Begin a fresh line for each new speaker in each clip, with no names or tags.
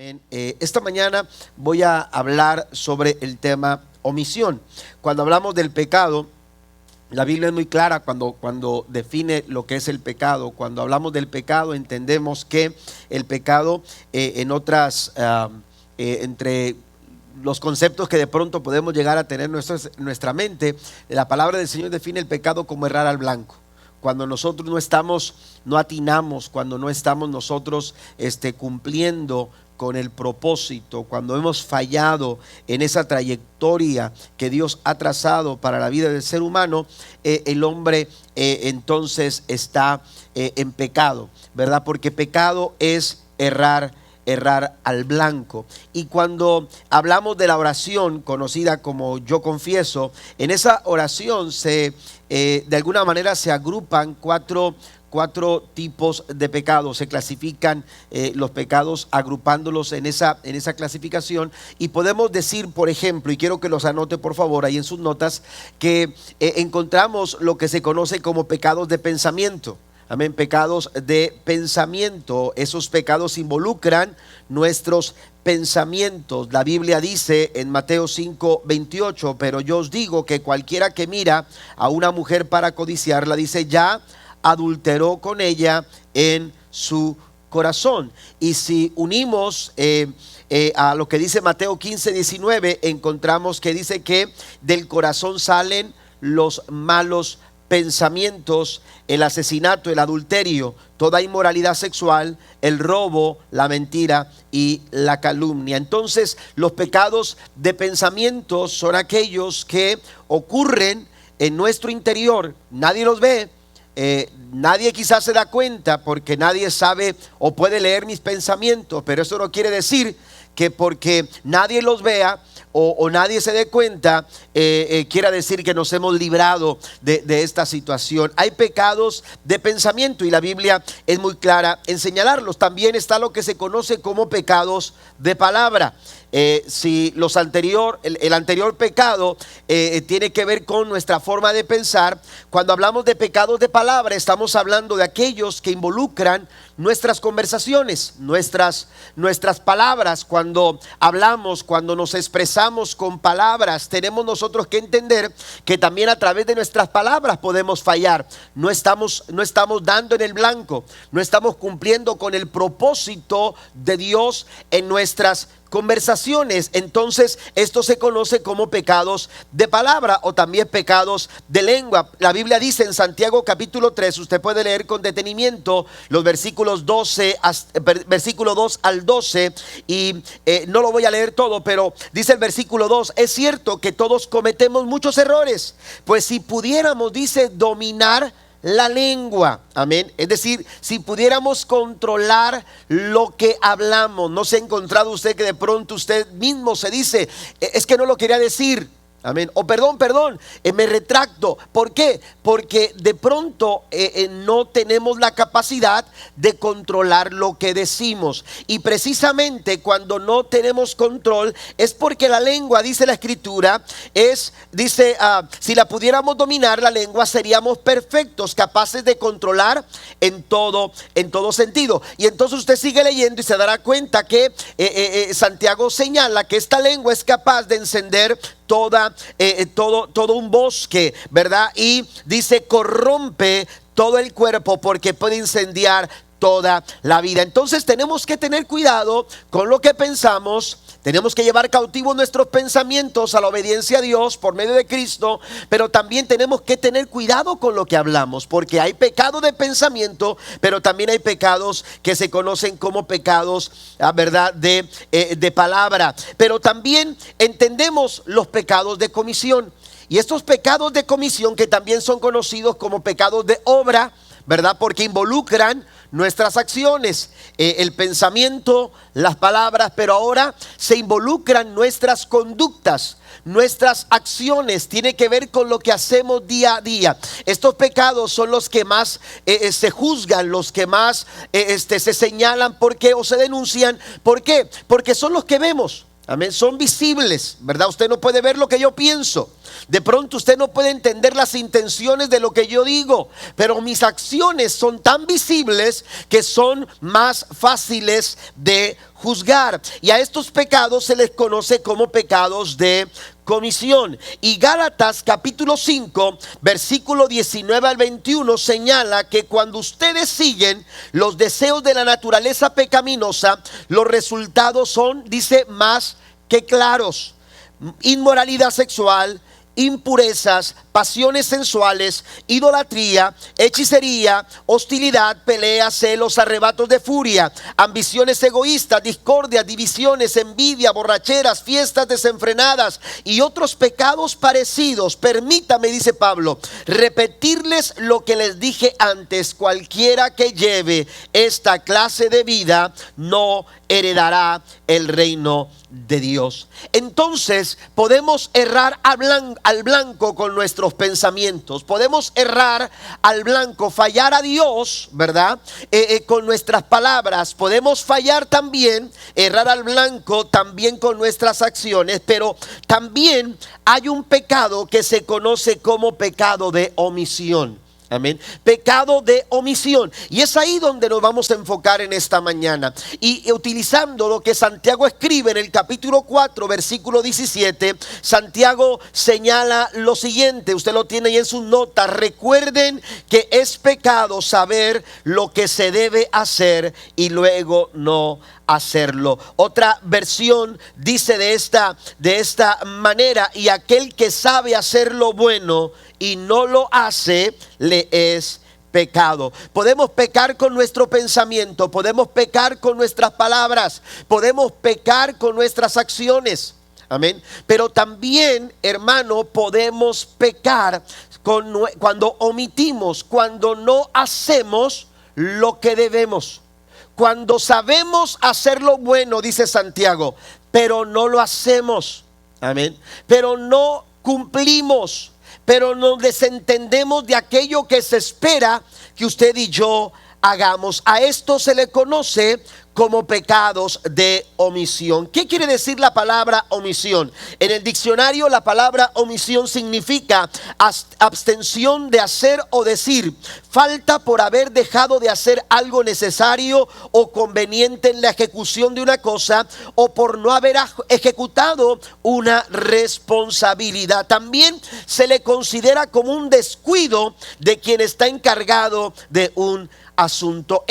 Amén. Esta mañana voy a hablar sobre el tema omisión. Cuando hablamos del pecado, la Biblia es muy clara cuando define lo que es el pecado. Cuando hablamos del pecado, entendemos que el pecado, entre los conceptos que de pronto podemos llegar a tener en nuestra mente, la palabra del Señor define el pecado como errar al blanco. Cuando nosotros no atinamos, cuando no estamos nosotros cumpliendo con el propósito, cuando hemos fallado en esa trayectoria que Dios ha trazado para la vida del ser humano, el hombre entonces está en pecado, ¿verdad? Porque pecado es errar al blanco. Y cuando hablamos de la oración conocida como yo confieso, en esa oración de alguna manera se agrupan cuatro tipos de pecados. Se clasifican los pecados agrupándolos en esa clasificación, y podemos decir, por ejemplo, y quiero que los anote por favor ahí en sus notas, que encontramos lo que se conoce como pecados de pensamiento. Amén, pecados de pensamiento. Esos pecados involucran nuestros pensamientos. La Biblia dice en Mateo 5:28, pero yo os digo que cualquiera que mira a una mujer para codiciarla, dice, ya adulteró con ella en su corazón. Y si unimos a lo que dice Mateo 15:19, encontramos que dice que del corazón salen los malos pensamientos, el asesinato, el adulterio, toda inmoralidad sexual, el robo, la mentira y la calumnia. Entonces, los pecados de pensamiento son aquellos que ocurren en nuestro interior. Nadie los ve. Nadie quizás se da cuenta, porque nadie sabe o puede leer mis pensamientos, pero eso no quiere decir que porque nadie los vea o nadie se dé cuenta, quiera decir que nos hemos librado de esta situación. Hay pecados de pensamiento y la Biblia es muy clara en señalarlos. También está lo que se conoce como pecados de palabra. Si el anterior pecado tiene que ver con nuestra forma de pensar, cuando hablamos de pecados de palabra, estamos hablando de aquellos que involucran nuestras conversaciones, nuestras palabras. Cuando hablamos, cuando nos expresamos con palabras, tenemos nosotros que entender que también a través de nuestras palabras podemos fallar. No estamos dando en el blanco, no estamos cumpliendo con el propósito de Dios en nuestras conversaciones. Entonces esto se conoce como pecados de palabra o también pecados de lengua. La Biblia dice en Santiago capítulo 3, usted puede leer con detenimiento los versículo 2 al 12, y no lo voy a leer todo, pero dice el versículo 2, es cierto que todos cometemos muchos errores, pues si pudiéramos, dice, dominar la lengua, amén, es decir, si pudiéramos controlar lo que hablamos. ¿No se ha encontrado usted que de pronto usted mismo se dice, es que no lo quería decir? Amén. O perdón, me retracto. ¿Por qué? Porque de pronto no tenemos la capacidad de controlar lo que decimos. Y precisamente cuando no tenemos control es porque la lengua, dice la Escritura, si la pudiéramos dominar, la lengua, seríamos perfectos, capaces de controlar en todo sentido. Y entonces usted sigue leyendo y se dará cuenta que Santiago señala que esta lengua es capaz de encender todo un bosque, ¿verdad? Y dice, corrompe todo el cuerpo porque puede incendiar toda la vida. Entonces tenemos que tener cuidado con lo que pensamos. Tenemos que llevar cautivos nuestros pensamientos a la obediencia a Dios por medio de Cristo, pero también tenemos que tener cuidado con lo que hablamos, porque hay pecado de pensamiento, pero también hay pecados que se conocen como pecados, ¿verdad?, de palabra. Pero también entendemos los pecados de comisión, y estos pecados de comisión que también son conocidos como pecados de obra, ¿verdad?, porque involucran nuestras acciones, el pensamiento, las palabras, pero ahora se involucran nuestras conductas, nuestras acciones. Tiene que ver con lo que hacemos día a día. Estos pecados son los que más se juzgan, los que más se señalan o se denuncian. ¿Por qué? Porque son los que vemos. Amén, son visibles, ¿verdad? Usted no puede ver lo que yo pienso. De pronto usted no puede entender las intenciones de lo que yo digo, pero mis acciones son tan visibles que son más fáciles de juzgar. Y a estos pecados se les conoce como pecados de comisión. Y Gálatas capítulo 5, versículo 19 al 21 señala que cuando ustedes siguen los deseos de la naturaleza pecaminosa, los resultados son, dice, más que claros: inmoralidad sexual, impurezas, pasiones sensuales, idolatría, hechicería, hostilidad, peleas, celos, arrebatos de furia, ambiciones egoístas, discordias, divisiones, envidia, borracheras, fiestas desenfrenadas y otros pecados parecidos. Permítame, dice Pablo, repetirles lo que les dije antes: cualquiera que lleve esta clase de vida no heredará el reino de Dios. Entonces podemos errar al blanco con nuestros pensamientos, podemos errar al blanco, fallar a Dios, ¿verdad? Con nuestras palabras, podemos fallar también, errar al blanco también con nuestras acciones, pero también hay un pecado que se conoce como pecado de omisión. Amén. Pecado de omisión. Y es ahí donde nos vamos a enfocar en esta mañana. Y utilizando lo que Santiago escribe en el capítulo 4, versículo 17, Santiago señala lo siguiente. Usted lo tiene ahí en sus notas. Recuerden que es pecado saber lo que se debe hacer y luego no hacerlo. Otra versión dice de esta manera: y aquel que sabe hacer lo bueno y no lo hace, le es pecado. Podemos pecar con nuestro pensamiento, podemos pecar con nuestras palabras, podemos pecar con nuestras acciones. Amén. Pero también, hermano, podemos pecar cuando omitimos, cuando no hacemos lo que debemos. Cuando sabemos hacer lo bueno, dice Santiago, pero no lo hacemos. Amén. Pero no cumplimos, pero nos desentendemos de aquello que se espera que usted y yo hagamos. A esto se le conoce como pecados de omisión. ¿Qué quiere decir la palabra omisión? En el diccionario la palabra omisión significa abstención de hacer o decir, falta por haber dejado de hacer algo necesario o conveniente en la ejecución de una cosa, o por no haber ejecutado una responsabilidad. También se le considera como un descuido de quien está encargado de un asunto.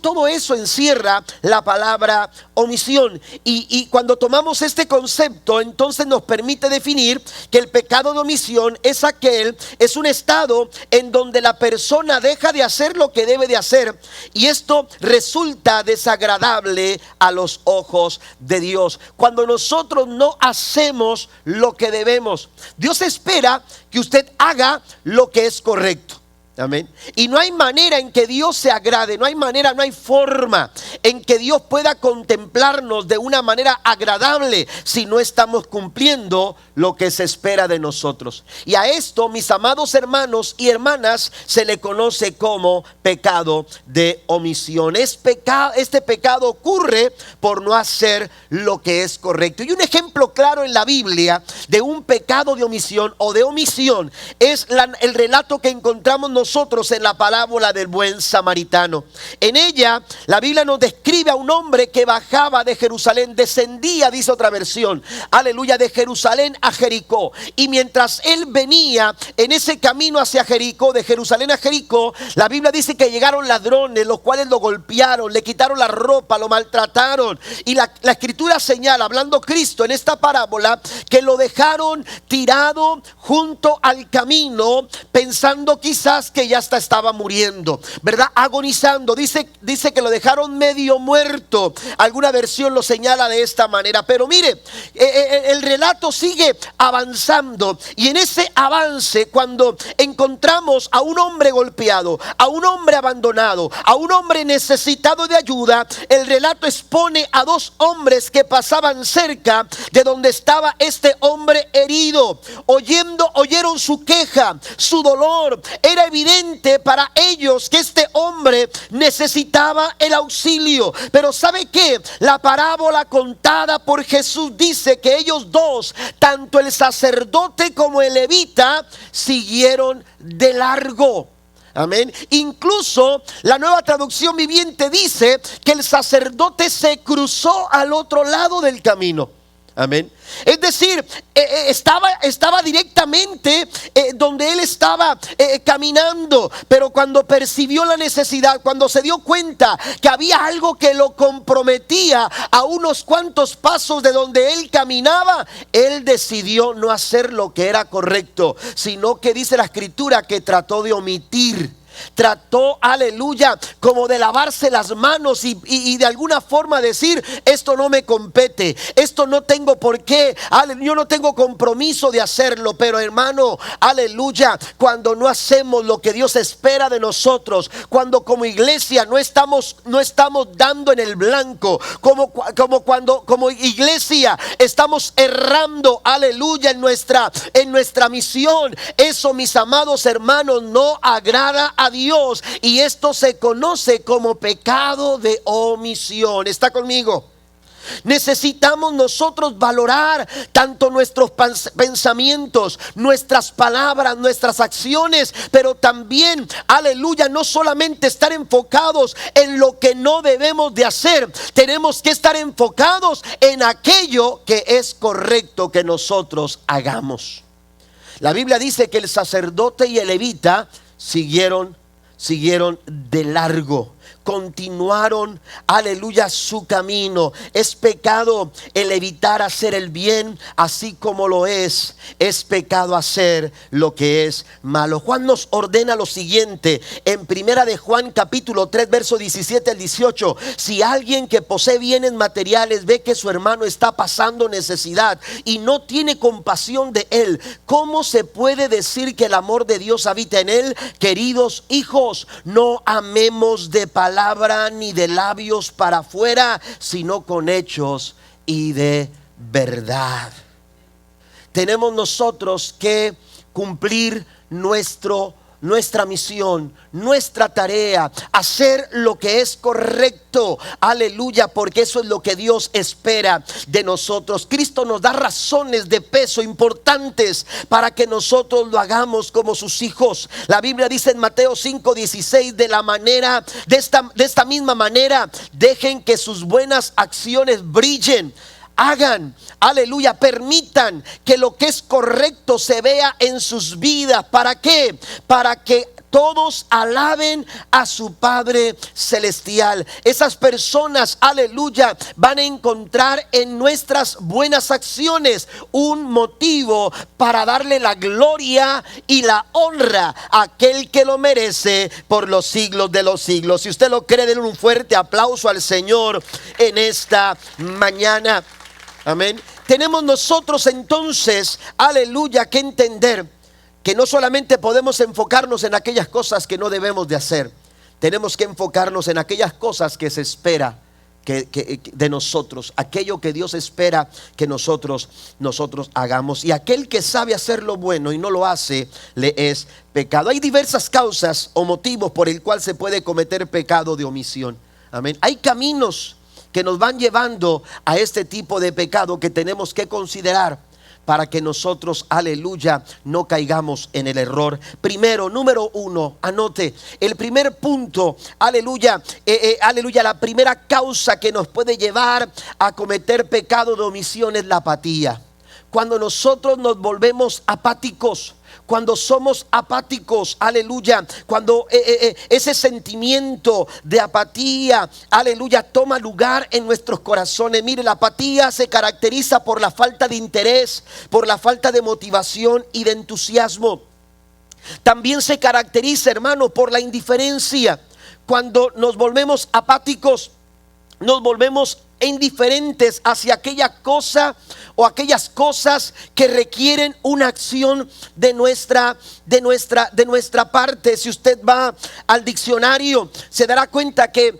Todo eso encierra la palabra omisión. Y cuando tomamos este concepto, entonces nos permite definir que el pecado de omisión es un estado en donde la persona deja de hacer lo que debe de hacer, y esto resulta desagradable a los ojos de Dios. Cuando nosotros no hacemos lo que debemos, Dios espera que usted haga lo que es correcto. Amén. Y no hay manera en que Dios se agrade, no hay forma en que Dios pueda contemplarnos de una manera agradable si no estamos cumpliendo lo que se espera de nosotros. Y a esto, mis amados hermanos y hermanas, se le conoce como pecado de omisión. Este pecado ocurre por no hacer lo que es correcto. Y un ejemplo claro en la Biblia de un pecado de omisión o de omisión es el relato que encontramos nosotros en la parábola del buen samaritano. En ella la Biblia nos describe a un hombre que bajaba de Jerusalén, descendía, dice otra versión, aleluya, de Jerusalén a Jericó. Y mientras él venía en ese camino hacia Jericó, de Jerusalén a Jericó, la Biblia dice que llegaron ladrones, los cuales lo golpearon, le quitaron la ropa, lo maltrataron. Y la escritura señala, hablando Cristo en esta parábola, que lo dejaron tirado junto al camino, pensando quizás que ya hasta estaba muriendo, ¿verdad? Agonizando. Dice que lo dejaron medio muerto. Alguna versión lo señala de esta manera. Pero mire, el relato sigue avanzando, y en ese avance, cuando encontramos a un hombre golpeado, a un hombre abandonado, a un hombre necesitado de ayuda, el relato expone a dos hombres que pasaban cerca de donde estaba este hombre herido. Oyeron su queja, su dolor. Era evidente para ellos que este hombre necesitaba el auxilio. Pero ¿sabe qué? La parábola contada por Jesús dice que ellos dos, tanto el sacerdote como el levita, siguieron de largo. Amén. Incluso la Nueva Traducción Viviente dice que el sacerdote se cruzó al otro lado del camino. Amén. Es decir, estaba directamente donde él estaba caminando, pero cuando percibió la necesidad, cuando se dio cuenta que había algo que lo comprometía a unos cuantos pasos de donde él caminaba, él decidió no hacer lo que era correcto, sino que dice la Escritura que trató de omitir. Trató, aleluya, como de lavarse las manos y de alguna forma decir: esto no me compete, esto no tengo por qué, yo no tengo compromiso de hacerlo. Pero hermano, aleluya, cuando no hacemos lo que Dios espera de nosotros, cuando como iglesia no estamos dando en el blanco, cuando como iglesia estamos errando, aleluya, en nuestra misión, eso, mis amados hermanos, no agrada a Dios, y esto se conoce como pecado de omisión. ¿Está conmigo? Necesitamos nosotros valorar tanto nuestros pensamientos, nuestras palabras, nuestras acciones, pero también, aleluya, no solamente estar enfocados en lo que no debemos de hacer, tenemos que estar enfocados en aquello que es correcto que nosotros hagamos. La Biblia dice que el sacerdote y el levita siguieron de largo, continuaron, aleluya, su camino. Es pecado el evitar hacer el bien, así como lo es pecado hacer lo que es malo. Juan nos ordena lo siguiente en primera de Juan capítulo 3 verso 17 al 18: si alguien que posee bienes materiales ve que su hermano está pasando necesidad y no tiene compasión de él, ¿cómo se puede decir que el amor de Dios habita en él? Queridos hijos, no amemos de palabra ni de labios para afuera, sino con hechos y de verdad. Tenemos nosotros que cumplir nuestra misión, nuestra tarea, hacer lo que es correcto, aleluya, porque eso es lo que Dios espera de nosotros. Cristo nos da razones de peso importantes para que nosotros lo hagamos como sus hijos. La Biblia dice en Mateo 5:16: de esta misma manera, dejen que sus buenas acciones brillen. Hagan, aleluya, permitan que lo que es correcto se vea en sus vidas. ¿Para qué? Para que todos alaben a su Padre Celestial. Esas personas, aleluya, van a encontrar en nuestras buenas acciones un motivo para darle la gloria y la honra a aquel que lo merece por los siglos de los siglos. Si usted lo cree, denle un fuerte aplauso al Señor en esta mañana. Amén. Tenemos nosotros entonces, aleluya, que entender que no solamente podemos enfocarnos en aquellas cosas que no debemos de hacer, tenemos que enfocarnos en aquellas cosas que se espera de nosotros, aquello que Dios espera que nosotros hagamos. Y aquel que sabe hacer lo bueno y no lo hace, le es pecado. Hay diversas causas o motivos por el cual se puede cometer pecado de omisión. Amén. Hay caminos que nos van llevando a este tipo de pecado que tenemos que considerar para que nosotros, aleluya, no caigamos en el error. Primero, número uno, anote el primer punto, aleluya, aleluya, la primera causa que nos puede llevar a cometer pecado de omisión es la apatía. Cuando nosotros nos volvemos apáticos, cuando somos apáticos, aleluya, cuando ese sentimiento de apatía, aleluya, toma lugar en nuestros corazones. Mire, la apatía se caracteriza por la falta de interés, por la falta de motivación y de entusiasmo. También se caracteriza, hermano, por la indiferencia. Cuando nos volvemos apáticos, nos volvemos indiferentes hacia aquella cosa o aquellas cosas que requieren una acción de nuestra parte. Si usted va al diccionario, se dará cuenta que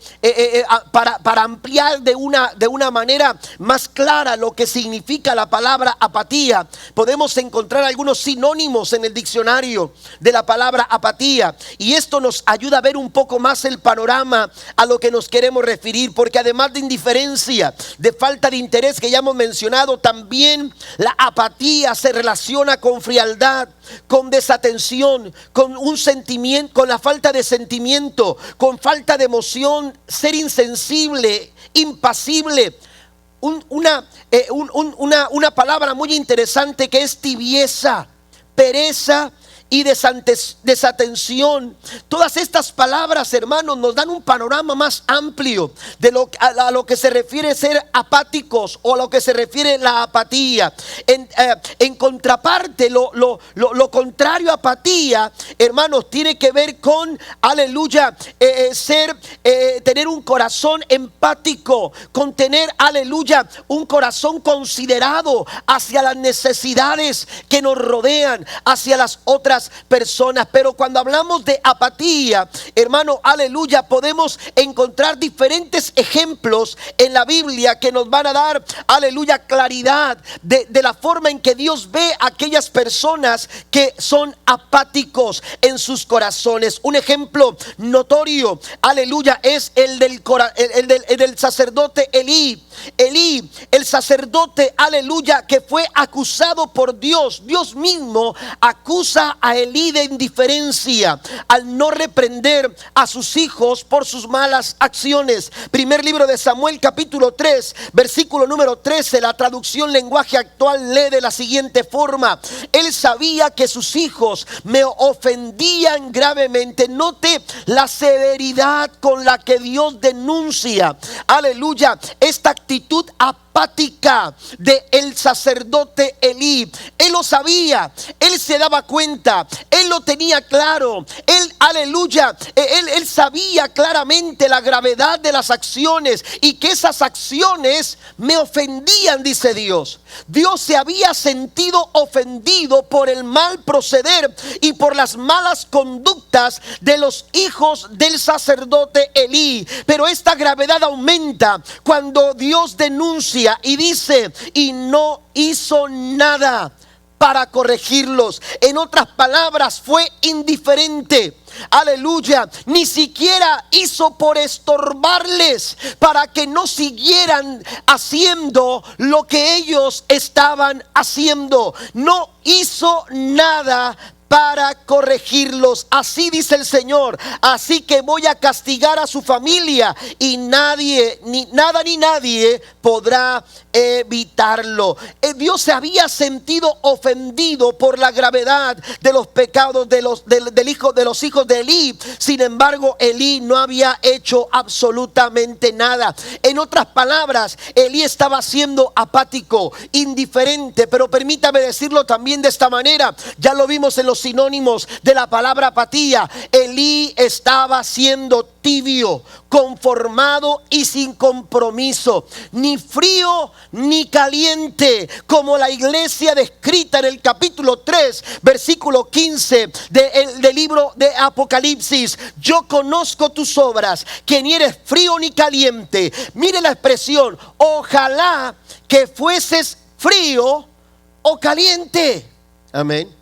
para ampliar de una manera más clara lo que significa la palabra apatía, podemos encontrar algunos sinónimos en el diccionario de la palabra apatía, y esto nos ayuda a ver un poco más el panorama a lo que nos queremos referir, porque además de indiferencia, indiferencia, de falta de interés que ya hemos mencionado. También la apatía se relaciona con frialdad, con desatención, con un sentimiento, con la falta de sentimiento, con falta de emoción, ser insensible, impasible. Una palabra muy interesante que es tibieza, pereza y desatención. Todas estas palabras, hermanos, nos dan un panorama más amplio de a lo que se refiere ser apáticos, o a lo que se refiere la apatía. En contraparte, lo contrario a apatía, hermanos, tiene que ver con, aleluya, tener un corazón empático, con tener, aleluya, un corazón considerado hacia las necesidades que nos rodean, hacia las otras personas. Pero cuando hablamos de apatía, hermano, aleluya, podemos encontrar diferentes ejemplos en la Biblia que nos van a dar, aleluya, claridad de la forma en que Dios ve a aquellas personas que son apáticos en sus corazones. Un ejemplo notorio, aleluya, es el del sacerdote Elí. Elí, el sacerdote, aleluya, que fue acusado por Dios. Dios mismo acusa a Elí de indiferencia al no reprender a sus hijos por sus malas acciones. Primer libro de Samuel, capítulo 3, versículo número 13. La traducción lenguaje actual lee de la siguiente forma: él sabía que sus hijos me ofendían gravemente. Note la severidad con la que Dios denuncia, aleluya, esta actitud apática de el sacerdote Elí. Él lo sabía, él se daba cuenta, él lo tenía claro, él, aleluya, él sabía claramente la gravedad de las acciones, y que esas acciones me ofendían, dice Dios. Dios se había sentido ofendido por el mal proceder y por las malas conductas de los hijos del sacerdote Elí. Pero esta gravedad aumenta cuando Dios denuncia y dice: y no hizo nada para corregirlos. En otras palabras, fue indiferente. Aleluya, ni siquiera hizo por estorbarles para que no siguieran haciendo lo que ellos estaban haciendo. No hizo nada para corregirlos. Así dice el Señor: así que voy a castigar a su familia, y nadie podrá evitarlo. Dios se había sentido ofendido por la gravedad de los pecados de los hijos de Elí. Sin embargo, Elí no había hecho absolutamente nada. En otras palabras, Elí estaba siendo apático, indiferente. Pero permítame decirlo también de esta manera, ya lo vimos en los sinónimos de la palabra apatía. Elí estaba siendo tibio, conformado y sin compromiso, ni frío ni caliente, como la iglesia descrita en el capítulo 3, versículo 15 del libro de Apocalipsis. Yo conozco tus obras, que ni eres frío ni caliente. Mire la expresión: ojalá que fueses frío o caliente. Amén.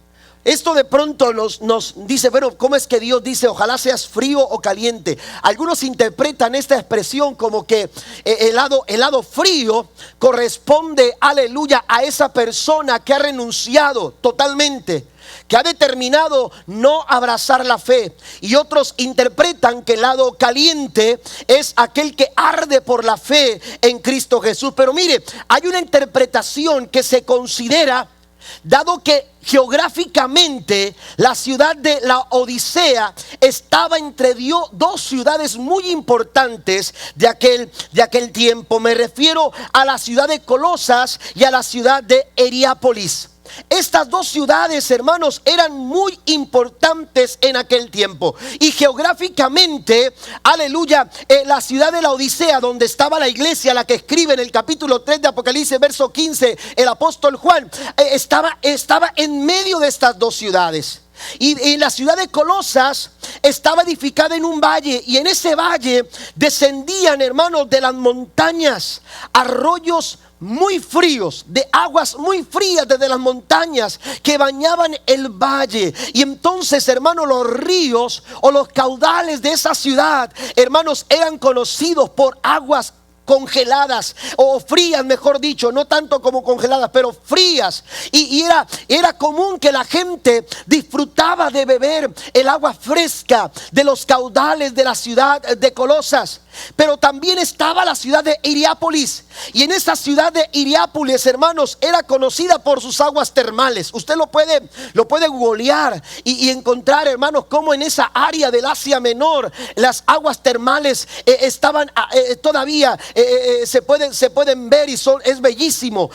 Esto de pronto nos dice, bueno, ¿cómo es que Dios dice ojalá seas frío o caliente? Algunos interpretan esta expresión como que el lado frío corresponde, aleluya, a esa persona que ha renunciado totalmente, que ha determinado no abrazar la fe. Y otros interpretan que el lado caliente es aquel que arde por la fe en Cristo Jesús. Pero mire, hay una interpretación que se considera, dado que geográficamente la ciudad de la Odisea estaba entre dos ciudades muy importantes de aquel tiempo. Me refiero a la ciudad de Colosas y a la ciudad de Hierápolis. Estas dos ciudades, hermanos, eran muy importantes en aquel tiempo. Y geográficamente, aleluya, la ciudad de la Odisea, donde estaba la iglesia, la que escribe en el capítulo 3 de Apocalipsis, verso 15, el apóstol Juan, estaba en medio de estas dos ciudades. Y la ciudad de Colosas estaba edificada en un valle, y en ese valle descendían, hermanos, de las montañas arroyos muy fríos, de aguas muy frías desde las montañas que bañaban el valle. Y entonces, hermanos, los ríos o los caudales de esa ciudad, hermanos, eran conocidos por aguas congeladas o frías, mejor dicho, no tanto como congeladas, pero frías. Y era común que la gente disfrutaba de beber el agua fresca de los caudales de la ciudad de Colosas. Pero también estaba la ciudad de Hierápolis, y en esa ciudad de Hierápolis, hermanos, era conocida por sus aguas termales. Usted lo puede googlear y encontrar, hermanos, cómo en esa área del Asia Menor las aguas termales estaban todavía se pueden ver, y es bellísimo.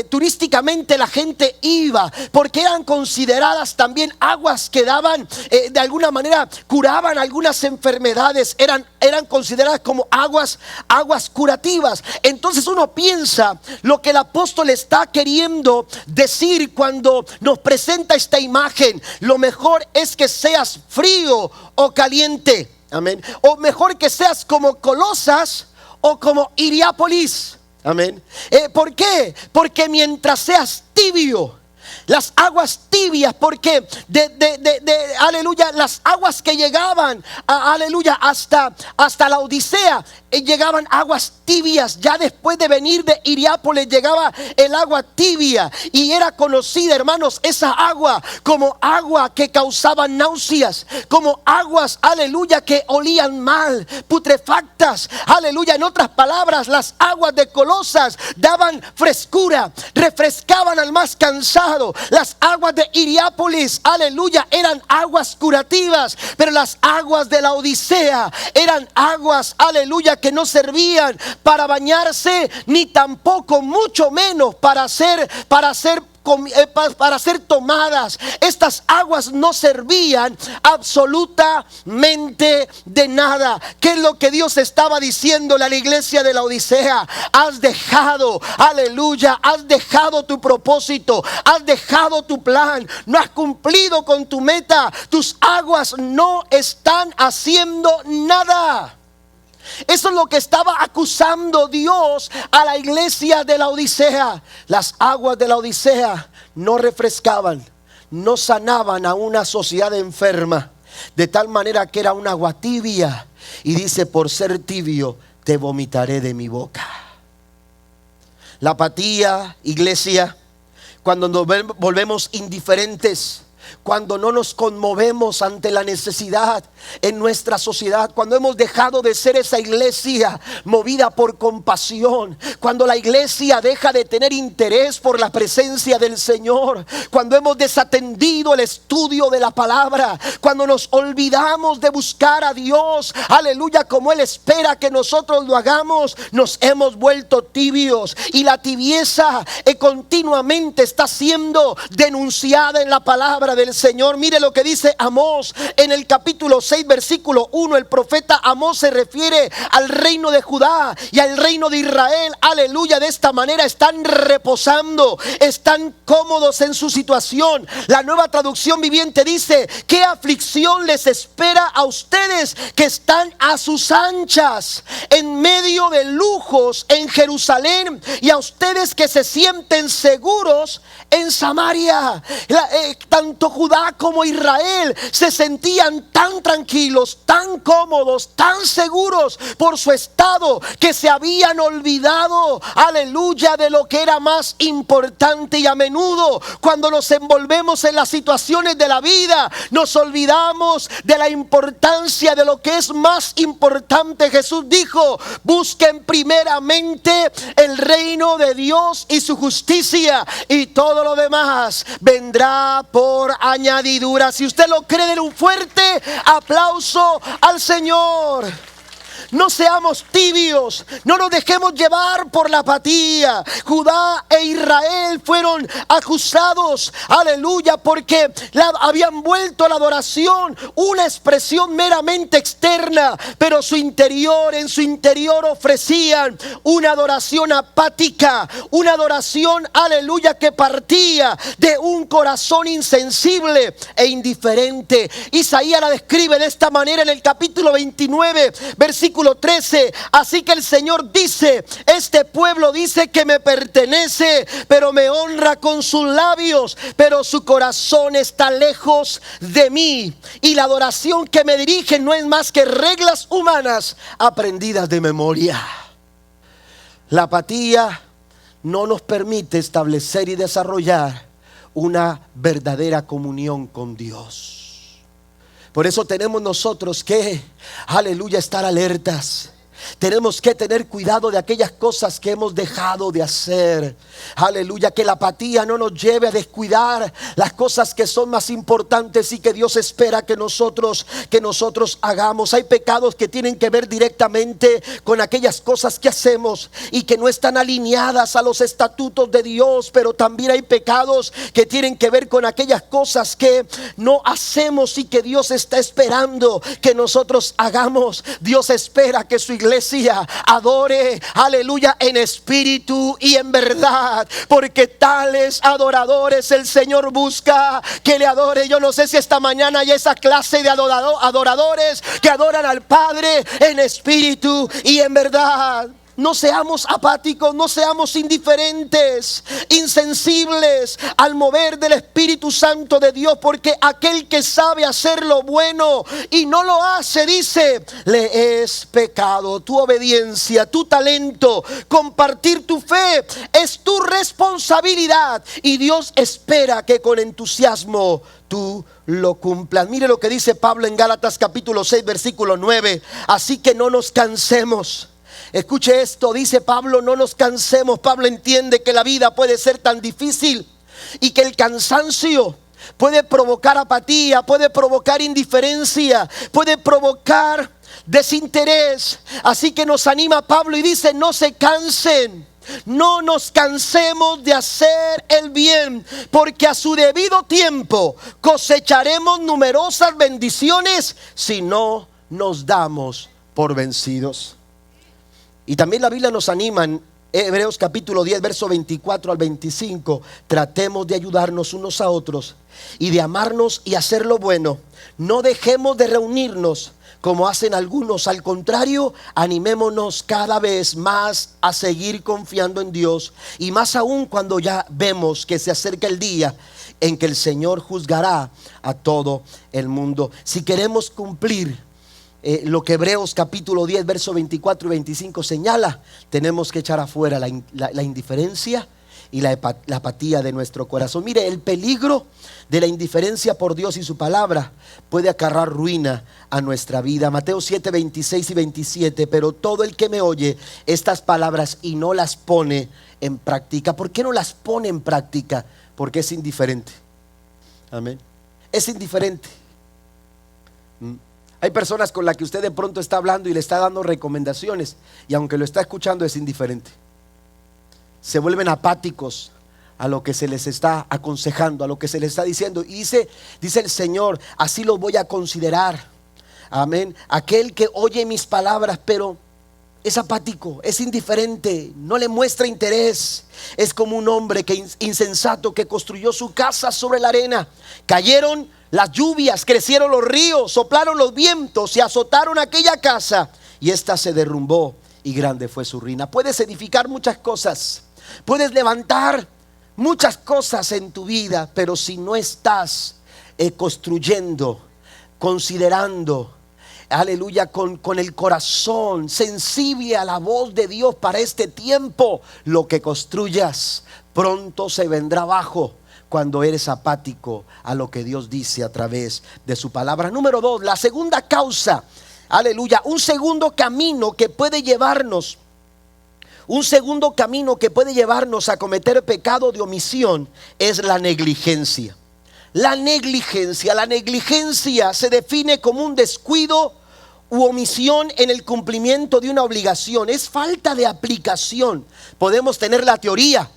Turísticamente la gente iba porque eran consideradas también aguas que daban, de alguna manera curaban algunas enfermedades, eran consideradas como aguas curativas. Entonces uno piensa lo que el apóstol está queriendo decir cuando nos presenta esta imagen: lo mejor es que seas frío o caliente, amén, o mejor que seas como Colosas o como Hierápolis, amén. ¿Por qué? Porque mientras seas tibio, las aguas tibias, porque aleluya, las aguas que llegaban aleluya hasta la Odisea, llegaban aguas tibias. Ya después de venir de Hierápolis llegaba el agua tibia, y era conocida, hermanos, esa agua como agua que causaba náuseas, como aguas, aleluya, que olían mal, putrefactas, aleluya. En otras palabras, las aguas de Colosas daban frescura, refrescaban al más cansado. Las aguas de Hierápolis, aleluya, eran aguas curativas. Pero las aguas de la Odisea eran aguas, aleluya, que no servían para bañarse, ni tampoco, mucho menos para ser tomadas. Estas aguas no servían absolutamente de nada. ¿Qué es lo que Dios estaba diciéndole a la iglesia de la Odisea? Has dejado, aleluya, has dejado tu propósito, has dejado tu plan, no has cumplido con tu meta. Tus aguas no están haciendo nada. Eso es lo que estaba acusando Dios a la iglesia de la Odisea. Las aguas de la Odisea no refrescaban, no sanaban a una sociedad enferma, de tal manera que era un agua tibia. Y dice: por ser tibio te vomitaré de mi boca. La apatía, iglesia, cuando nos volvemos indiferentes, cuando no nos conmovemos ante la necesidad en nuestra sociedad, cuando hemos dejado de ser esa iglesia movida por compasión, cuando la iglesia deja de tener interés por la presencia del Señor, cuando hemos desatendido el estudio de la palabra, cuando nos olvidamos de buscar a Dios, aleluya, como Él espera que nosotros lo hagamos, nos hemos vuelto tibios. Y la tibieza continuamente está siendo denunciada en la palabra del Señor. Mire lo que dice Amós en el capítulo 6, versículo 1. El profeta Amós se refiere al reino de Judá y al reino de Israel, aleluya. De esta manera están reposando, están cómodos en su situación. La Nueva Traducción Viviente dice: qué aflicción les espera a ustedes que están a sus anchas en medio de lujos en Jerusalén, y a ustedes que se sienten seguros en Samaria. Tanto Judá como Israel se sentían tan tranquilos, tan cómodos, tan seguros por su estado, que se habían olvidado, aleluya, de lo que era más importante. Y a menudo, cuando nos envolvemos en las situaciones de la vida, nos olvidamos de la importancia de lo que es más importante. Jesús dijo: busquen primeramente el reino de Dios y su justicia, y todo lo demás vendrá por añadidura. Si usted lo cree, den un fuerte aplauso al Señor. No seamos tibios, no nos dejemos llevar por la apatía. Judá e Israel fueron acusados, aleluya, porque habían vuelto la adoración una expresión meramente externa, pero en su interior ofrecían una adoración apática, una adoración, aleluya, que partía de un corazón insensible e indiferente. Isaías la describe de esta manera en el capítulo 29, versículo 13. Así que el Señor dice: este pueblo dice que me pertenece, pero me honra con sus labios, pero su corazón está lejos de mí, y la adoración que me dirigen no es más que reglas humanas aprendidas de memoria. La apatía no nos permite establecer y desarrollar una verdadera comunión con Dios. Por eso tenemos nosotros que, aleluya, estar alertas. Tenemos que tener cuidado de aquellas cosas que hemos dejado de hacer. Aleluya, que la apatía no nos lleve a descuidar las cosas que son más importantes y que Dios espera que nosotros hagamos. Hay pecados que tienen que ver directamente con aquellas cosas que hacemos y que no están alineadas a los estatutos de Dios, pero también hay pecados que tienen que ver con aquellas cosas que no hacemos y que Dios está esperando que nosotros hagamos. Dios espera que su iglesia adore, aleluya, en espíritu y en verdad, porque tales adoradores el Señor busca que le adore. Yo no sé si esta mañana hay esa clase de adoradores que adoran al Padre en espíritu y en verdad. No seamos apáticos, no seamos indiferentes, insensibles al mover del Espíritu Santo de Dios, porque aquel que sabe hacer lo bueno y no lo hace, dice, le es pecado. Tu obediencia, tu talento, compartir tu fe es tu responsabilidad y Dios espera que con entusiasmo tú lo cumplas. Mire lo que dice Pablo en Gálatas capítulo 6 versículo 9. Así que no nos cansemos. Escuche esto, dice Pablo, no nos cansemos. Pablo entiende que la vida puede ser tan difícil y que el cansancio puede provocar apatía, puede provocar indiferencia, puede provocar desinterés. Así que nos anima Pablo y dice, no se cansen. No nos cansemos de hacer el bien, porque a su debido tiempo cosecharemos numerosas bendiciones si no nos damos por vencidos. Y también la Biblia nos anima en Hebreos capítulo 10, verso 24 al 25. Tratemos de ayudarnos unos a otros y de amarnos y hacer lo bueno. No dejemos de reunirnos como hacen algunos. Al contrario, animémonos cada vez más a seguir confiando en Dios. Y más aún cuando ya vemos que se acerca el día en que el Señor juzgará a todo el mundo. Si queremos cumplir lo que Hebreos capítulo 10 verso 24 y 25 señala, tenemos que echar afuera la indiferencia y la apatía de nuestro corazón. Mire, el peligro de la indiferencia por Dios y su palabra puede acarrear ruina a nuestra vida. Mateo 7, 26 y 27. Pero todo el que me oye estas palabras y no las pone en práctica. ¿Por qué no las pone en práctica? Porque es indiferente. Amén. Es indiferente. Hay personas con las que usted de pronto está hablando y le está dando recomendaciones, y aunque lo está escuchando es indiferente. Se vuelven apáticos a lo que se les está aconsejando, a lo que se les está diciendo. Y dice el Señor, así lo voy a considerar. Amén. Aquel que oye mis palabras pero es apático, es indiferente, no le muestra interés. Es como un hombre insensato que construyó su casa sobre la arena. Cayeron las lluvias, crecieron los ríos, soplaron los vientos y azotaron aquella casa, y ésta se derrumbó y grande fue su ruina. Puedes edificar muchas cosas, puedes levantar muchas cosas en tu vida, pero si no estás construyendo, considerando, aleluya, con el corazón sensible a la voz de Dios para este tiempo, lo que construyas pronto se vendrá abajo cuando eres apático a lo que Dios dice a través de su palabra. Número 2, la segunda causa, aleluya, un segundo camino que puede llevarnos a cometer pecado de omisión es la negligencia. La negligencia se define como un descuido u omisión en el cumplimiento de una obligación. Es falta de aplicación. Podemos tener la teoría,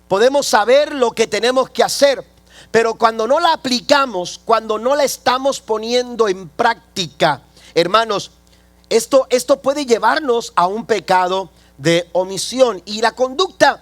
podemos saber lo que tenemos que hacer, pero cuando no la aplicamos, cuando no la estamos poniendo en práctica, hermanos, esto puede llevarnos a un pecado de omisión. Y la conducta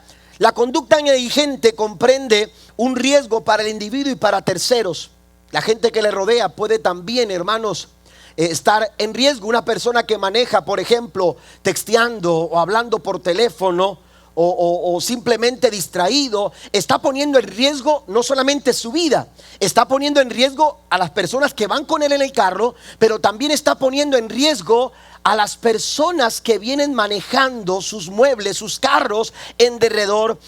negligente comprende un riesgo para el individuo y para terceros. La gente que le rodea puede también, hermanos, estar en riesgo. Una persona que maneja, por ejemplo, texteando o hablando por teléfono o simplemente distraído, está poniendo en riesgo no solamente su vida, está poniendo en riesgo a las personas que van con él en el carro, pero también está poniendo en riesgo a las personas que vienen manejando sus muebles, sus carros en derredor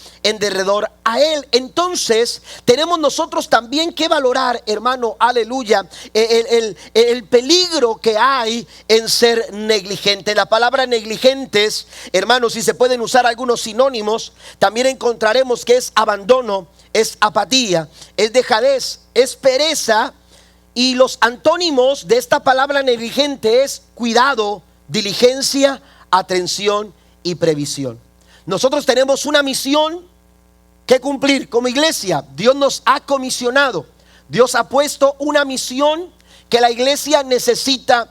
a Él. Entonces tenemos nosotros también que valorar, hermano, aleluya, el peligro que hay en ser negligente. La palabra negligentes, hermanos, si se pueden usar algunos sinónimos, también encontraremos que es abandono, es apatía, es dejadez, es pereza. Y los antónimos de esta palabra negligente es cuidado, diligencia, atención y previsión. Nosotros tenemos una misión que cumplir como iglesia. Dios nos ha comisionado. Dios ha puesto una misión que la iglesia necesita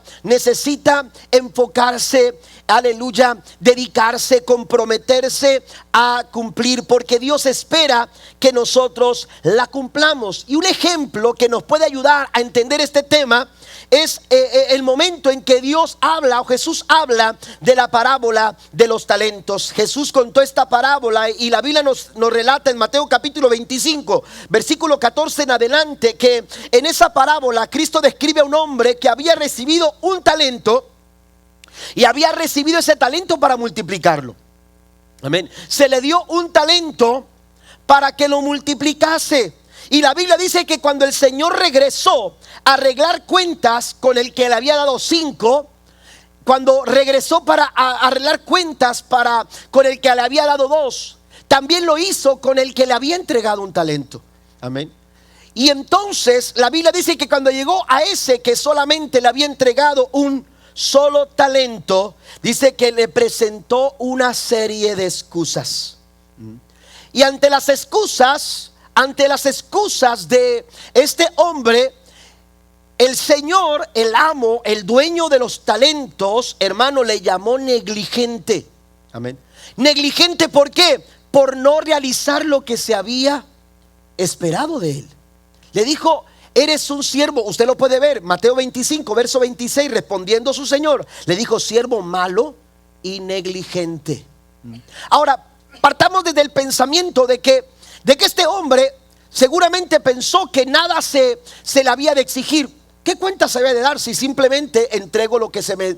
enfocarse, aleluya, dedicarse, comprometerse a cumplir, porque Dios espera que nosotros la cumplamos. Y un ejemplo que nos puede ayudar a entender este tema es el momento en que Dios habla, o Jesús habla de la parábola de los talentos. Jesús contó esta parábola y la Biblia nos relata en Mateo capítulo 25, versículo 14 en adelante, que en esa parábola Cristo describe a un hombre que había recibido un talento y había recibido ese talento para multiplicarlo. Amén. Se le dio un talento para que lo multiplicase. Y la Biblia dice que cuando el Señor regresó a arreglar cuentas con el que le había dado 5, cuando regresó para arreglar cuentas con el que le había dado 2, también lo hizo con el que le había entregado un talento. Amén. Y entonces la Biblia dice que cuando llegó a ese que solamente le había entregado un solo talento, dice que le presentó una serie de excusas. Y ante las excusas de este hombre, el Señor, el amo, el dueño de los talentos, hermano, le llamó negligente. Amén. Negligente, ¿por qué? Por no realizar lo que se había esperado de él. Le dijo: eres un siervo, usted lo puede ver, Mateo 25, verso 26, respondiendo su Señor, le dijo: siervo malo y negligente. Ahora, partamos desde el pensamiento de que este hombre seguramente pensó que nada se le había de exigir. ¿Qué cuenta se había de dar si simplemente entrego lo que se me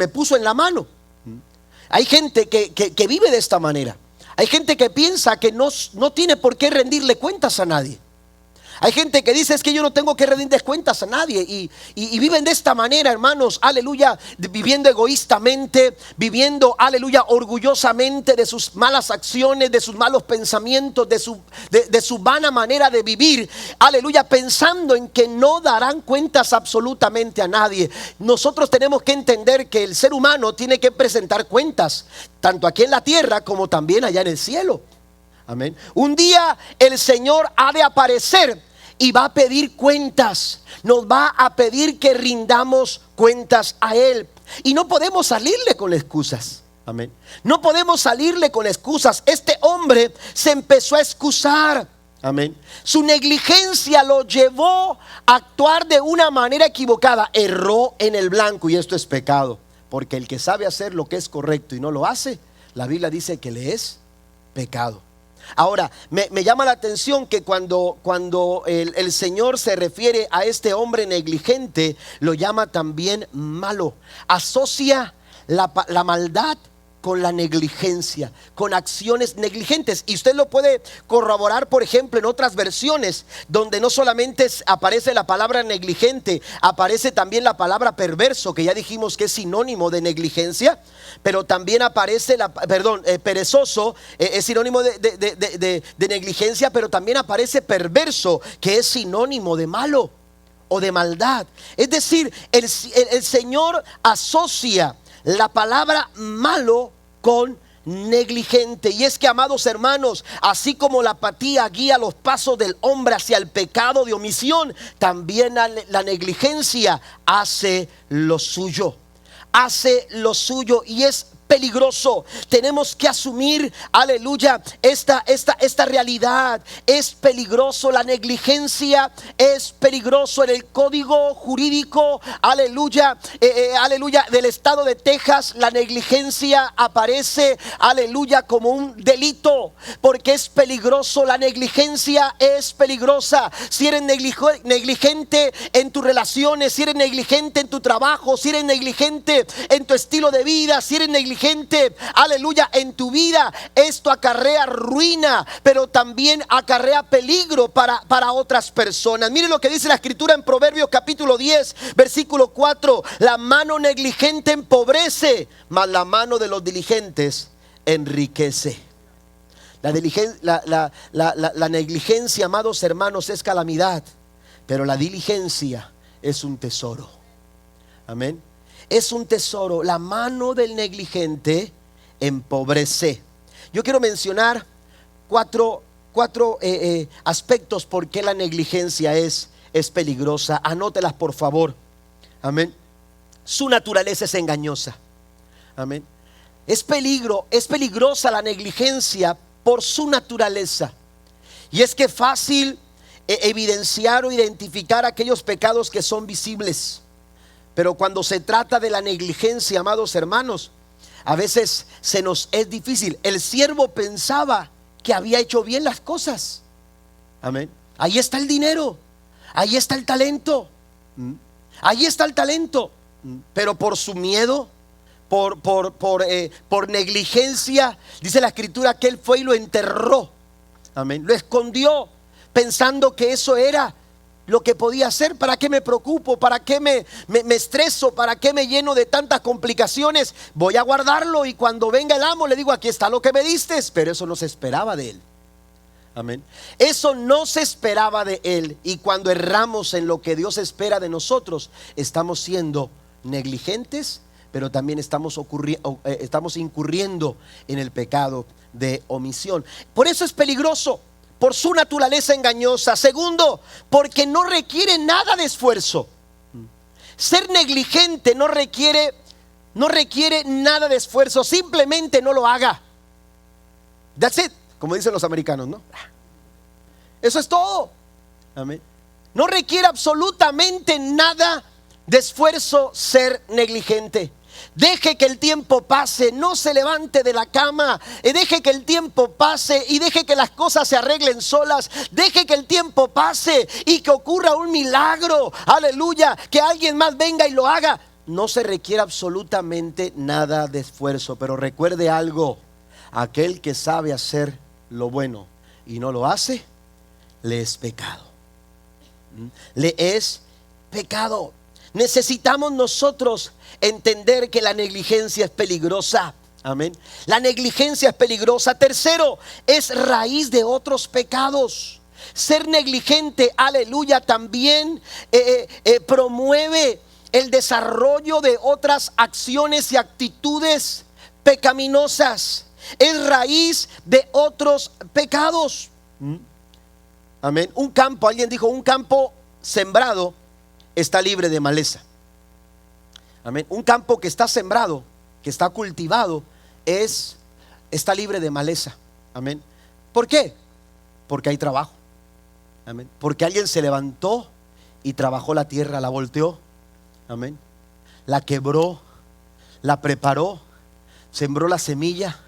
puso en la mano? Hay gente que vive de esta manera. Hay gente que piensa que no tiene por qué rendirle cuentas a nadie. Hay gente que dice: es que yo no tengo que rendirles cuentas a nadie, y viven de esta manera, hermanos, aleluya, viviendo egoístamente, viviendo, aleluya, orgullosamente de sus malas acciones, de sus malos pensamientos, de su vana manera de vivir, aleluya, pensando en que no darán cuentas absolutamente a nadie. Nosotros tenemos que entender que el ser humano tiene que presentar cuentas, tanto aquí en la tierra como también allá en el cielo. Amén. Un día el Señor ha de aparecer y va a pedir cuentas. Nos va a pedir que rindamos cuentas a Él. Y no podemos salirle con excusas. Amén. No podemos salirle con excusas. Este hombre se empezó a excusar. Amén. Su negligencia lo llevó a actuar de una manera equivocada. Erró en el blanco, y esto es pecado. Porque el que sabe hacer lo que es correcto y no lo hace, la Biblia dice que le es pecado. Ahora, me llama la atención que cuando el Señor se refiere a este hombre negligente, lo llama también malo. Asocia la maldad con la negligencia, con acciones negligentes. Y usted lo puede corroborar, por ejemplo, en otras versiones, donde no solamente aparece la palabra negligente, aparece también la palabra perverso, que ya dijimos que es sinónimo de negligencia. Pero también aparece perezoso, es sinónimo de negligencia, pero también aparece perverso, que es sinónimo de malo o de maldad. Es decir, el Señor asocia la palabra malo con negligente. Y es que, amados hermanos, así como la apatía guía los pasos del hombre hacia el pecado de omisión, también la negligencia hace lo suyo. Hace lo suyo, y es peligroso. Tenemos que asumir, aleluya, esta realidad. Es peligroso, la negligencia es peligroso. En el código jurídico, aleluya, aleluya, del estado de Texas, la negligencia aparece, aleluya, como un delito, porque es peligroso. La negligencia es peligrosa. Si eres negligente en tus relaciones, si eres negligente en tu trabajo, si eres negligente en tu estilo de vida, si eres negligente, aleluya, en tu vida, esto acarrea ruina, pero también acarrea peligro para otras personas. Miren lo que dice la escritura en Proverbios capítulo 10, versículo 4: la mano negligente empobrece, mas la mano de los diligentes enriquece. La negligencia, amados hermanos, es calamidad, pero la diligencia es un tesoro. Amén. Es un tesoro. La mano del negligente empobrece. Yo quiero mencionar cuatro aspectos por qué la negligencia es peligrosa. Anótelas, por favor. Amén. Su naturaleza es engañosa. Amén. Es peligrosa la negligencia por su naturaleza. Y es que fácil evidenciar o identificar aquellos pecados que son visibles. Pero cuando se trata de la negligencia, amados hermanos, a veces se nos es difícil. El siervo pensaba que había hecho bien las cosas. Amén. Ahí está el dinero, ahí está el talento, ahí está el talento. Pero por su miedo, por negligencia, dice la escritura que él fue y lo enterró. Amén. Lo escondió pensando que eso era lo que podía hacer. ¿Para qué me preocupo? ¿Para qué me estreso? ¿Para qué me lleno de tantas complicaciones? Voy a guardarlo y cuando venga el amo le digo: aquí está lo que me diste. Pero eso no se esperaba de él. Amén. Eso no se esperaba de él. Y cuando erramos en lo que Dios espera de nosotros, estamos siendo negligentes, pero también estamos incurriendo en el pecado de omisión. Por eso es peligroso, por su naturaleza engañosa. Segundo, porque no requiere nada de esfuerzo. Ser negligente no requiere nada de esfuerzo. Simplemente no lo haga. That's it, como dicen los americanos, ¿no? Eso es todo. Amén. No requiere absolutamente nada de esfuerzo ser negligente. Deje que el tiempo pase, no se levante de la cama, deje que el tiempo pase y deje que las cosas se arreglen solas. Deje que el tiempo pase y que ocurra un milagro, aleluya, que alguien más venga y lo haga. No se requiere absolutamente nada de esfuerzo. Pero recuerde algo: aquel que sabe hacer lo bueno y no lo hace, le es pecado. Le es pecado. Necesitamos nosotros entender que la negligencia es peligrosa. Amén. La negligencia es peligrosa. Tercero, es raíz de otros pecados. Ser negligente, aleluya, también promueve el desarrollo de otras acciones y actitudes pecaminosas. Es raíz de otros pecados. Amén. Un campo, alguien dijo, un campo sembrado está libre de maleza. Amén. Un campo que está sembrado, que está cultivado, está libre de maleza. Amén. ¿Por qué? Porque hay trabajo. Amén. Porque alguien se levantó y trabajó la tierra, la volteó. Amén. La quebró, la preparó, sembró la semilla,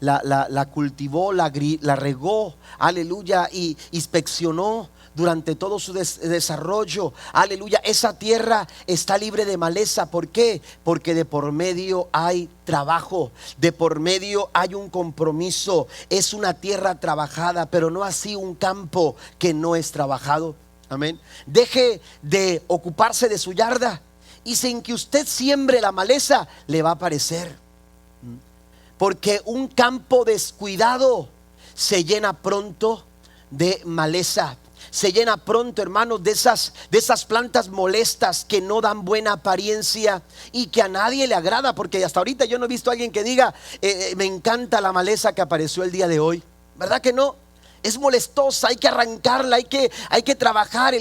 la cultivó, la regó, aleluya, y inspeccionó durante todo su desarrollo, aleluya. Esa tierra está libre de maleza. ¿Por qué? Porque de por medio hay trabajo, de por medio hay un compromiso. Es una tierra trabajada, pero no así un campo que no es trabajado. Amén. Deje de ocuparse de su yarda y sin que usted siembre la maleza, le va a aparecer. Porque un campo descuidado se llena pronto de maleza. Se llena pronto, hermanos, de esas plantas molestas que no dan buena apariencia y que a nadie le agrada. Porque hasta ahorita yo no he visto a alguien que diga: me encanta la maleza que apareció el día de hoy. ¿Verdad que no? es molestosa, hay que arrancarla, hay que trabajar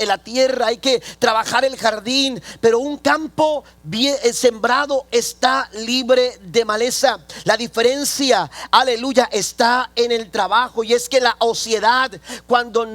la tierra, hay que trabajar el jardín, pero un campo bien sembrado está libre de maleza. La diferencia, aleluya, está en el trabajo, y es que la ociosidad, cuando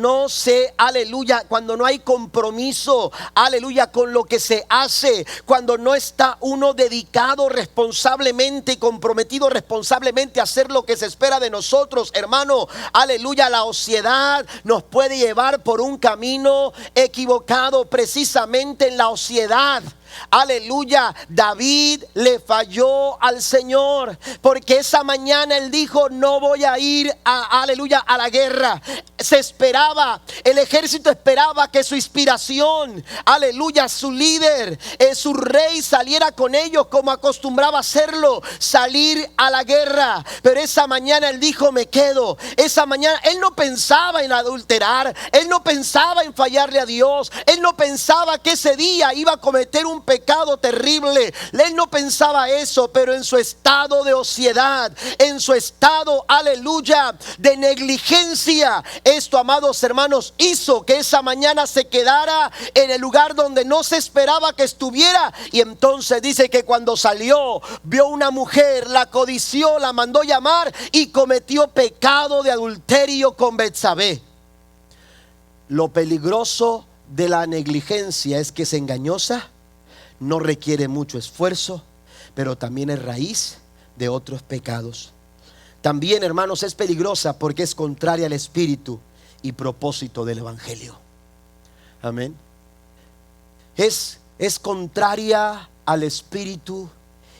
cuando no hay compromiso, aleluya, con lo que se hace, cuando no está uno dedicado responsablemente y comprometido responsablemente a hacer lo que se espera de nosotros, hermano, aleluya, la ociosidad nos puede llevar por un camino equivocado. Precisamente en la ociosidad, aleluya, David le falló al Señor, porque esa mañana él dijo: no voy a ir aleluya, a la guerra. Se esperaba, el ejército esperaba que su inspiración, aleluya, su líder, su rey saliera con ellos como acostumbraba a hacerlo, salir a la guerra. Pero esa mañana él dijo: me quedo. Esa mañana él no pensaba en adulterar, él no pensaba en fallarle a Dios, él no pensaba que ese día iba a cometer un pecado terrible, él no pensaba eso. Pero en su estado de ociosidad, en su estado, aleluya, de negligencia, esto, amados hermanos, hizo que esa mañana se quedara en el lugar donde no se esperaba que estuviera. Y entonces dice que cuando salió, vio una mujer, la codició, la mandó llamar y cometió pecado de adulterio con Betsabé. Lo peligroso de la negligencia es que es engañosa, no requiere mucho esfuerzo, pero también es raíz de otros pecados. También, hermanos, es peligrosa porque es contraria al espíritu y propósito del evangelio. Amén. Es contraria al espíritu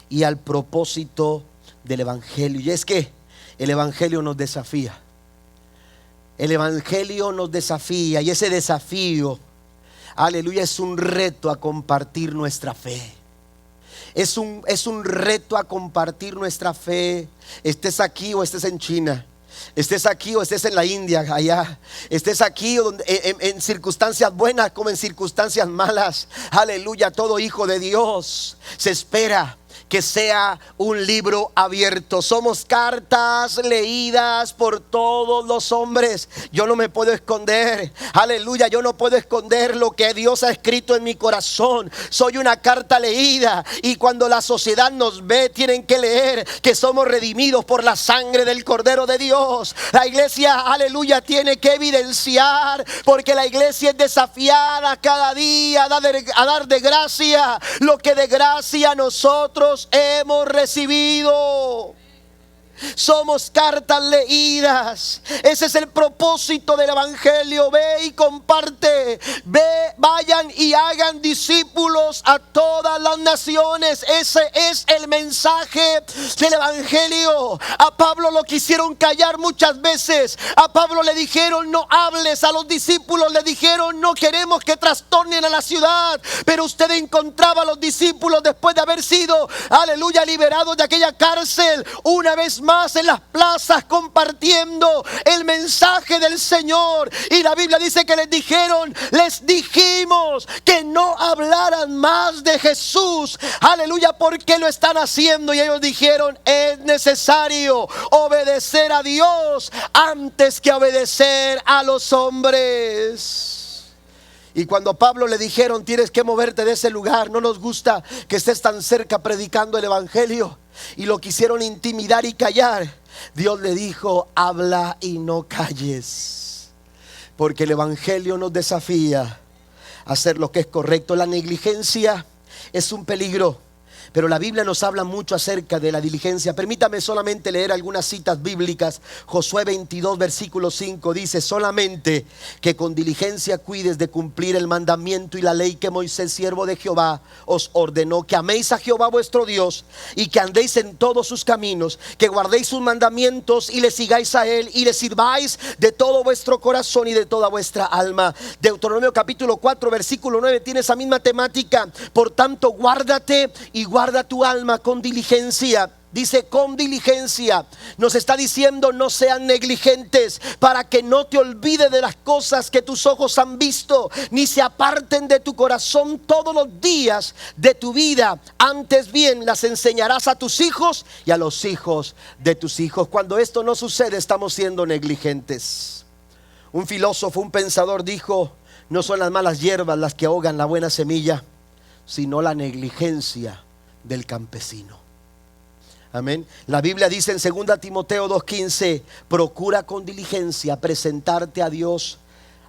y al propósito del evangelio. Y es que el evangelio nos desafía. El evangelio nos desafía, y ese desafío, aleluya, es un reto a compartir nuestra fe. Es un reto a compartir nuestra fe. Estés aquí o estés en China, estés aquí o estés en la India, allá, estés aquí en circunstancias buenas como en circunstancias malas, aleluya, todo hijo de Dios se espera que sea un libro abierto. Somos cartas leídas por todos los hombres. Yo no me puedo esconder, aleluya, yo no puedo esconder lo que Dios ha escrito en mi corazón. Soy una carta leída, y cuando la sociedad nos ve, tienen que leer que somos redimidos por la sangre del Cordero de Dios. La iglesia, aleluya, tiene que evidenciar, porque la iglesia es desafiada cada día a dar de gracia lo que de gracia nosotros hemos recibido. Somos cartas leídas. Ese es el propósito del evangelio. Ve y comparte. Vayan y hagan discípulos a todas las naciones. Ese es el mensaje del evangelio. A Pablo lo quisieron callar muchas veces. A Pablo le dijeron: no hables. A los discípulos le dijeron: no queremos que trastornen a la ciudad. Pero usted encontraba a los discípulos, después de haber sido, aleluya, liberados de aquella cárcel, una vez más en las plazas compartiendo el mensaje del Señor. Y la Biblia dice que les dijimos que no hablaran más de Jesús. Aleluya, ¿por qué lo están haciendo? Y ellos dijeron: es necesario obedecer a Dios antes que obedecer a los hombres. Y cuando a Pablo le dijeron: tienes que moverte de ese lugar, no nos gusta que estés tan cerca predicando el evangelio, y lo quisieron intimidar y callar, Dios le dijo: habla y no calles, porque el evangelio nos desafía a hacer lo que es correcto. La negligencia es un peligro, pero la Biblia nos habla mucho acerca de la diligencia. Permítame solamente leer algunas citas bíblicas. Josué 22 versículo 5 dice: solamente que con diligencia cuides de cumplir el mandamiento y la ley que Moisés, siervo de Jehová, os ordenó, que améis a Jehová vuestro Dios y que andéis en todos sus caminos, que guardéis sus mandamientos y le sigáis a él y le sirváis de todo vuestro corazón y de toda vuestra alma. Deuteronomio capítulo 4 versículo 9 tiene esa misma temática. Por tanto, guárdate y guarda tu alma con diligencia, Dice con diligencia. Nos está diciendo no sean negligentes, para que no te olvides de las cosas que tus ojos han visto, ni se aparten de tu corazón todos los días de tu vida. Antes bien las enseñarás a tus hijos y a los hijos de tus hijos. Cuando esto no sucede, estamos siendo negligentes. Un filósofo, un pensador dijo: no son las malas hierbas las que ahogan la buena semilla, sino la negligencia del campesino. Amén. La Biblia dice en 2 Timoteo 2:15: procura con diligencia presentarte a Dios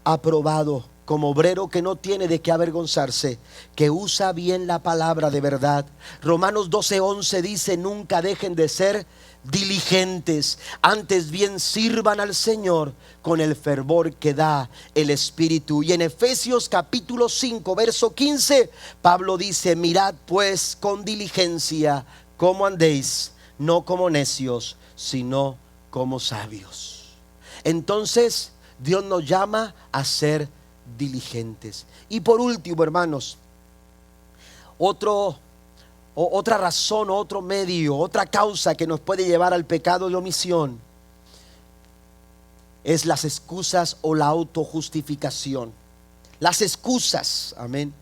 aprobado, como obrero que no tiene de qué avergonzarse, que usa bien la palabra de verdad. Romanos 12:11 dice: nunca dejen de ser diligentes, antes bien sirvan al Señor con el fervor que da el Espíritu. Y en Efesios capítulo 5 verso 15, Pablo dice: mirad pues con diligencia cómo andéis, no como necios, sino como sabios. Entonces Dios nos llama a ser diligentes. Y por último, hermanos, otra razón, otro medio, otra causa que nos puede llevar al pecado de omisión es las excusas o la autojustificación. Las excusas, amén.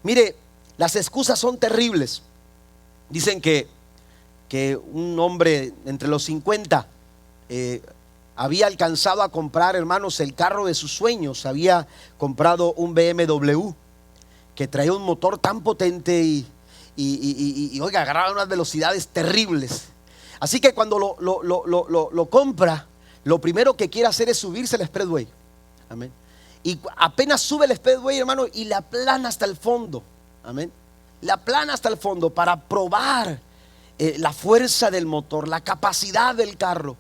Mire, las excusas son terribles. Dicen que un hombre entre los 50 había alcanzado a comprar, hermanos, el carro de sus sueños. Había comprado un BMW que traía un motor tan potente y oiga, agarraba unas velocidades terribles. Así que cuando lo compra, lo primero que quiere hacer es subirse al Speedway. Amén. Y apenas sube el Speedway, hermano, y la aplana hasta el fondo. Amén. La aplana hasta el fondo para probar la fuerza del motor, la capacidad del carro.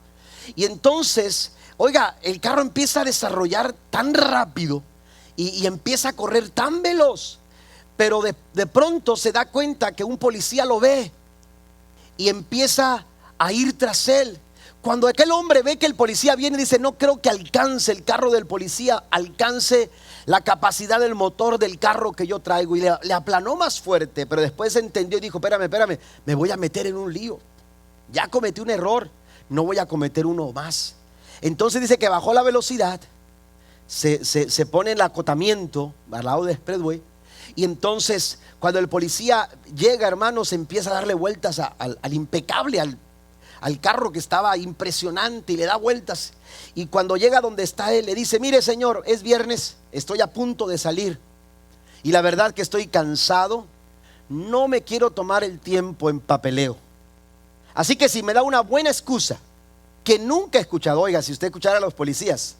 Y entonces, oiga, el carro empieza a desarrollar tan rápido y empieza a correr tan veloz. Pero de pronto se da cuenta que un policía lo ve y empieza a ir tras él. Cuando aquel hombre ve que el policía viene, dice: no creo que alcance el carro del policía, alcance la capacidad del motor del carro que yo traigo. Y le aplanó más fuerte, pero después entendió y dijo: espérame, me voy a meter en un lío. Ya cometí un error, no voy a cometer uno más. Entonces dice que bajó la velocidad, se pone en el acotamiento al lado de Speedway. Y entonces cuando el policía llega, hermanos, empieza a darle vueltas al impecable, al carro que estaba impresionante, y le da vueltas. Y cuando llega donde está él, le dice: mire, señor, es viernes, estoy a punto de salir y la verdad que estoy cansado, no me quiero tomar el tiempo en papeleo. Así que si me da una buena excusa, que nunca he escuchado, oiga, si usted escuchara a los policías,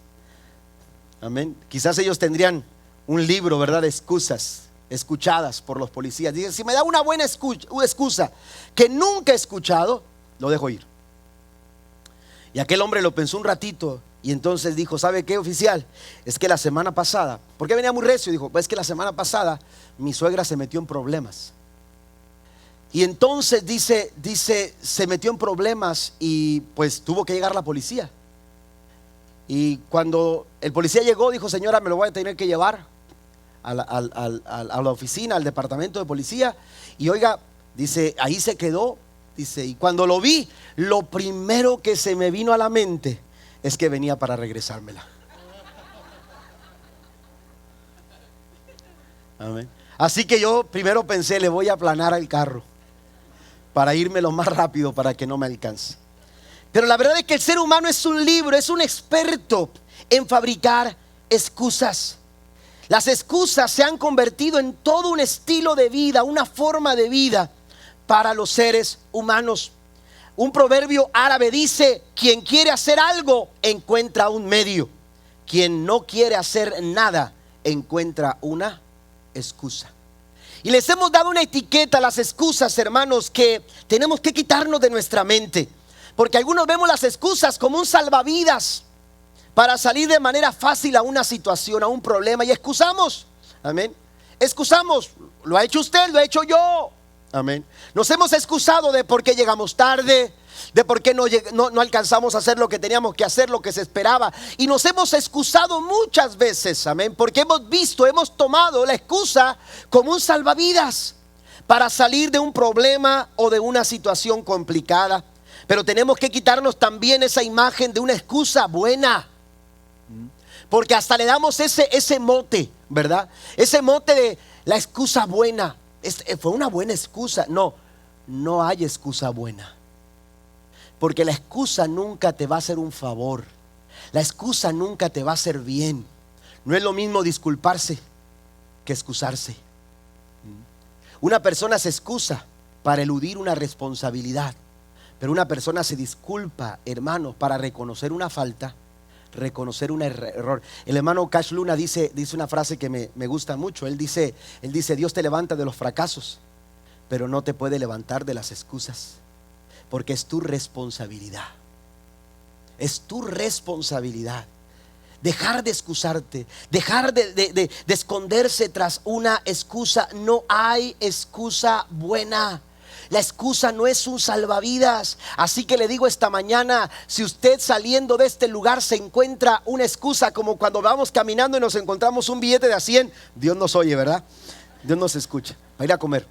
amén, quizás ellos tendrían un libro, ¿verdad?, de excusas escuchadas por los policías. Dice: si me da una buena excusa que nunca he escuchado, lo dejo ir. Y aquel hombre lo pensó un ratito y entonces dijo: ¿sabe qué, oficial? Es que la semana pasada, porque venía muy recio, dijo: pues es que la semana pasada mi suegra se metió en problemas. Y entonces dice, se metió en problemas y pues tuvo que llegar la policía. Y cuando el policía llegó, dijo: señora, me lo voy a tener que llevar a la oficina, al departamento de policía. Y oiga, dice, ahí se quedó. Dice, y cuando lo vi, lo primero que se me vino a la mente es que venía para regresármela. Amén. Así que yo primero pensé: le voy a aplanar al carro para irme lo más rápido para que no me alcance. Pero la verdad es que el ser humano es un libro, es un experto en fabricar excusas. Las excusas se han convertido en todo un estilo de vida, una forma de vida para los seres humanos. Un proverbio árabe dice: quien quiere hacer algo encuentra un medio, quien no quiere hacer nada encuentra una excusa. Y les hemos dado una etiqueta a las excusas, hermanos, que tenemos que quitarnos de nuestra mente, porque algunos vemos las excusas como un salvavidas para salir de manera fácil a una situación, a un problema, y excusamos. Amén. Excusamos. Lo ha hecho usted, lo he hecho yo. Amén. Nos hemos excusado de por qué llegamos tarde, de por qué no alcanzamos a hacer lo que teníamos que hacer, lo que se esperaba. Y nos hemos excusado muchas veces, amén, porque hemos tomado la excusa como un salvavidas. para salir de un problema o de una situación complicada. Pero tenemos que quitarnos también esa imagen de una excusa buena. Porque hasta le damos ese mote, ¿verdad? Ese mote de la excusa buena. Fue una buena excusa. No, no hay excusa buena. Porque la excusa nunca te va a hacer un favor. La excusa nunca te va a hacer bien. No es lo mismo disculparse que excusarse. Una persona se excusa para eludir una responsabilidad, pero una persona se disculpa, hermanos, para reconocer una falta, reconocer un error. El hermano Cash Luna dice una frase que me gusta mucho. Él dice, Dios te levanta de los fracasos, pero no te puede levantar de las excusas, porque es tu responsabilidad. Es tu responsabilidad. Dejar de excusarte, dejar de esconderse tras una excusa. No hay excusa buena. La excusa no es un salvavidas. Así que le digo esta mañana, si usted saliendo de este lugar se encuentra una excusa, como cuando vamos caminando y nos encontramos un billete de a 100, Dios nos oye, ¿verdad? Dios nos escucha. Va a ir a comer.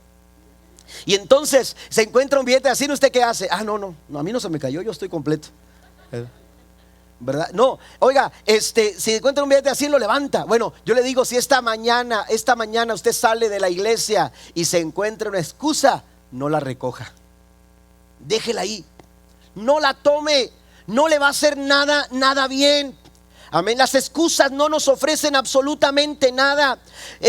Y entonces se encuentra un billete de a 100, ¿usted qué hace? No, a mí no se me cayó, yo estoy completo, ¿verdad? No, oiga, si encuentra un billete así, lo levanta. Bueno, yo le digo, si esta mañana usted sale de la iglesia y se encuentra una excusa, no la recoja. Déjela ahí. No la tome. No le va a hacer nada bien. Amén. Las excusas no nos ofrecen absolutamente nada.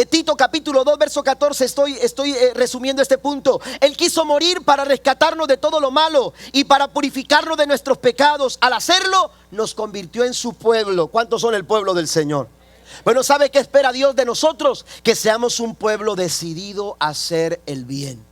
Tito capítulo 2 verso 14. Estoy resumiendo este punto. Él quiso morir para rescatarnos de todo lo malo y para purificarnos de nuestros pecados. Al hacerlo nos convirtió en su pueblo. ¿Cuántos son el pueblo del Señor? Bueno, ¿sabe qué espera Dios de nosotros? Que seamos un pueblo decidido a hacer el bien.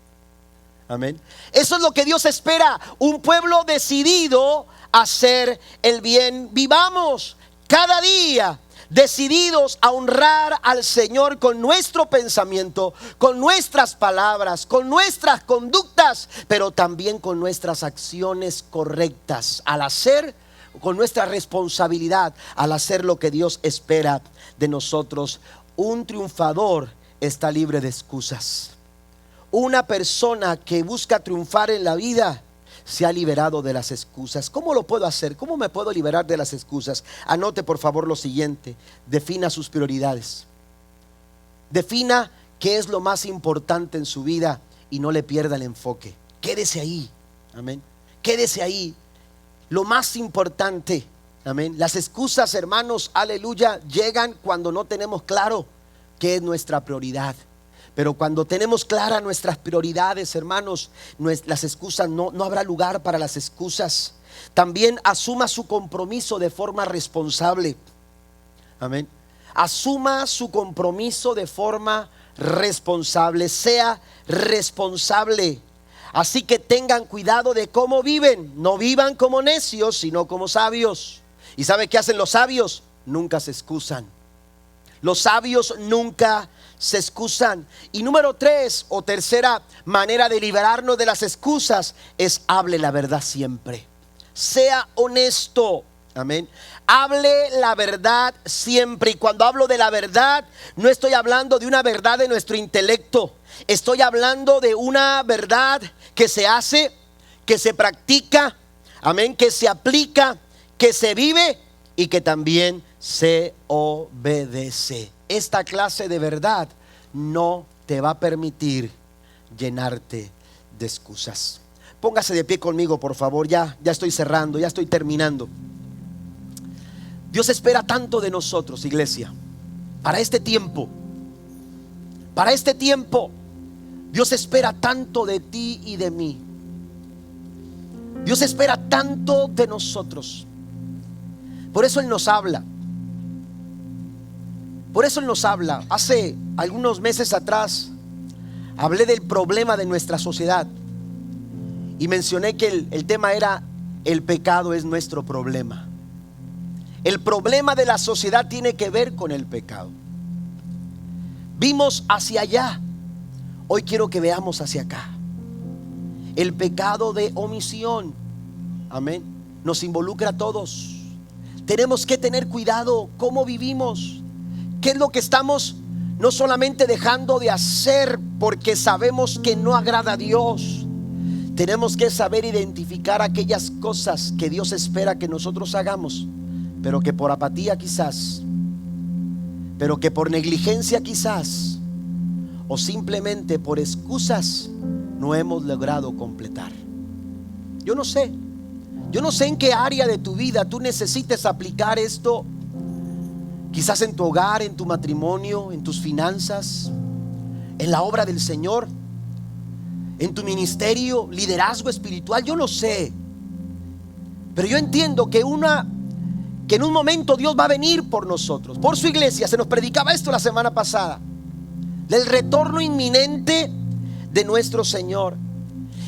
Amén. Eso es lo que Dios espera. Un pueblo decidido a hacer el bien. Vivamos cada día decididos a honrar al Señor con nuestro pensamiento, con nuestras palabras, con nuestras conductas, pero también con nuestras acciones correctas, al hacer, con nuestra responsabilidad, al hacer lo que Dios espera de nosotros. Un triunfador está libre de excusas. Una persona que busca triunfar en la vida se ha liberado de las excusas. ¿Cómo lo puedo hacer? ¿Cómo me puedo liberar de las excusas? Anote por favor lo siguiente. Defina sus prioridades. Defina qué es lo más importante en su vida y no le pierda el enfoque. Quédese ahí. Amén. Quédese ahí. Lo más importante. Amén. Las excusas, hermanos, aleluya, llegan cuando no tenemos claro qué es nuestra prioridad. Pero cuando tenemos claras nuestras prioridades, hermanos, las excusas no habrá lugar para las excusas. También asuma su compromiso de forma responsable. Amén. Asuma su compromiso de forma responsable. Sea responsable. Así que tengan cuidado de cómo viven. No vivan como necios, sino como sabios. ¿Y sabe qué hacen los sabios? Nunca se excusan. Los sabios nunca se excusan. Y número 3 o tercera manera de liberarnos de las excusas es hable la verdad siempre. Sea honesto. Amén. Hable la verdad siempre. Y cuando hablo de la verdad, no estoy hablando de una verdad de nuestro intelecto. Estoy hablando de una verdad que se hace, que se practica, amén, que se aplica, que se vive y que también se obedece. Esta clase de verdad no te va a permitir llenarte de excusas. Póngase de pie conmigo, por favor. Ya estoy cerrando, ya estoy terminando. Dios espera tanto de nosotros, iglesia, para este tiempo. Para este tiempo, Dios espera tanto de ti y de mí. Dios espera tanto de nosotros. Por eso Él nos habla. Por eso Él nos habla. Hace algunos meses atrás hablé del problema de nuestra sociedad y mencioné que el tema era: el pecado es nuestro problema. El problema de la sociedad tiene que ver con el pecado. Vimos hacia allá. Hoy quiero que veamos hacia acá. El pecado de omisión, amén, nos involucra a todos. Tenemos que tener cuidado cómo vivimos. ¿Qué es lo que estamos no solamente dejando de hacer porque sabemos que no agrada a Dios. Tenemos que saber identificar aquellas cosas que Dios espera que nosotros hagamos, pero que por apatía quizás, pero que por negligencia quizás, o simplemente por excusas no hemos logrado completar. Yo no sé en qué área de tu vida tú necesites aplicar esto. Quizás en tu hogar, en tu matrimonio, en tus finanzas, en la obra del Señor, en tu ministerio, liderazgo espiritual. Yo no sé, pero yo entiendo que en un momento Dios va a venir por nosotros, por su iglesia. Se nos predicaba esto la semana pasada, del retorno inminente de nuestro Señor.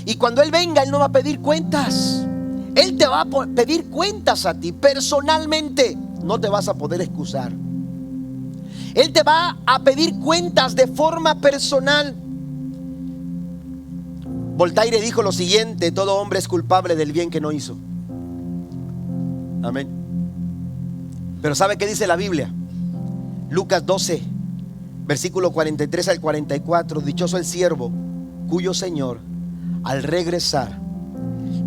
Y cuando Él venga, Él no va a pedir cuentas. Él te va a pedir cuentas a ti personalmente. No te vas a poder excusar. Él te va a pedir cuentas de forma personal. Voltaire dijo lo siguiente: todo hombre es culpable del bien que no hizo. Amén. Pero ¿sabe qué dice la Biblia? Lucas 12, versículo 43 al 44. Dichoso el siervo cuyo Señor al regresar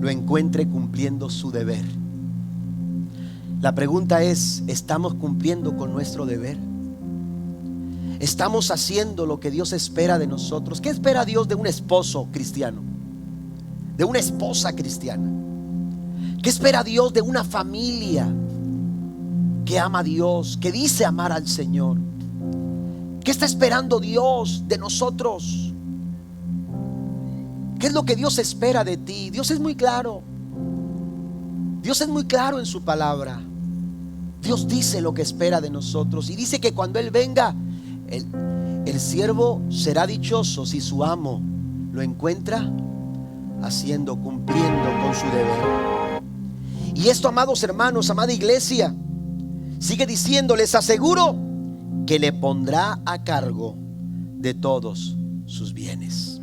lo encuentre cumpliendo su deber. La pregunta es: ¿estamos cumpliendo con nuestro deber? ¿Estamos haciendo lo que Dios espera de nosotros? ¿Qué espera Dios de un esposo cristiano? De una esposa cristiana. ¿Qué espera Dios de una familia que ama a Dios, que dice amar al Señor? ¿Qué está esperando Dios de nosotros? ¿Qué es lo que Dios espera de ti? Dios es muy claro. Dios es muy claro en su palabra. Dios dice lo que espera de nosotros. Y dice que cuando Él venga, el siervo será dichoso si su amo lo encuentra haciendo, cumpliendo con su deber. Y esto, amados hermanos, amada iglesia, sigue diciendo: les aseguro que le pondrá a cargo de todos sus bienes.